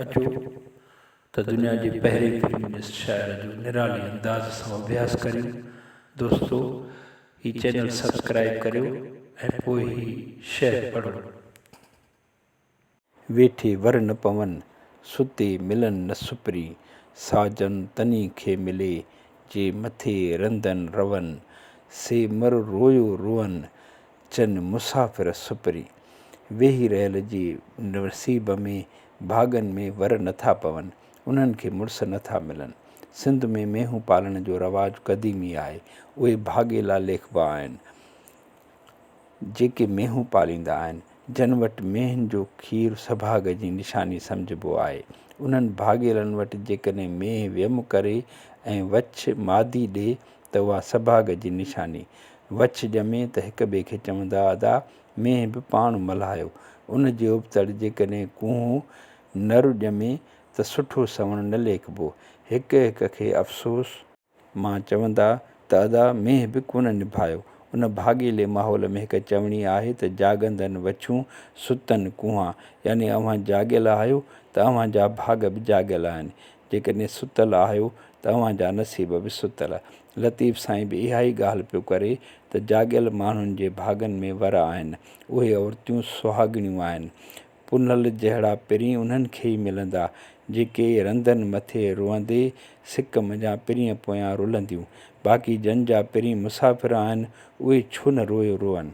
अचो त दुनिया जे पहिरें फिल्म जे शाइर जो निराली अंदाज़ सां अभ्यास करियूं। दोस्तो, ही चैनल सब्सक्राइब करियो ऐं पोइ ही शेयर पढ़ो। वेठे वर न पवन सुते मिलन न सुपरी, साजन तनी खे मिले जे मथे रंदन रवन, से मर रोयो रोअन चन मुसाफ़िर सुपरी। वेही रहियल जे नसीब में भागन में वर नथा पवन, उन्हनि खे मुड़ुस नथा मिलन। सिंध में मेहूं पालण जो रवाजु क़दीमी आहे। उहे भागेला लेखबा आहिनि जेके मेहूं पालींदा आहिनि, जन वटि मेंहिन जो खीरु सभाग जी निशानी सम्झबो आहे। उन्हनि भागेलनि वटि जेकॾहिं मेंहिं वियम करे ऐं वछ मादी ॾिए त उहा सभाग जी निशानी। वछ ॼमे त हिक ॿिए खे चवंदा अदा मेंहिं बि पाण मल्हायो। उन जे उबतड़ि जेकॾहिं कुहूं नर ॼमे त सुठो सवण न लेखबो। हिक हिक खे अफ़सोस मां चवंदा त अदा मेंहिं बि कोन निभायो। उन भागेले माहौल में हिक चवणी आहे त जाॻंदनि वछूं सुतनि कुंआ, यानी अव्हां जाॻियल आहियो त अव्हां जा भाग बि जाॻियल आहिनि। जेकॾहिं सुतल आहियो त अव्हां जा नसीब बि सुतल। लतीफ़ साईं बि इहा ई ॻाल्हि पियो करे त जाॻियल माण्हुनि जे भागनि में वर आहिनि। उहे औरतियूं सुहाॻिणियूं आहिनि। पुनल जहिड़ा पिरी उन्हनि खे ई मिलंदा जेके रंदनि मथे रोअंदे सिक मञा पिरीअ पोयां रुलंदियूं। बाक़ी जन जा पिरी मुसाफ़िर आहिनि, उहे छो न रोयो रोअनि।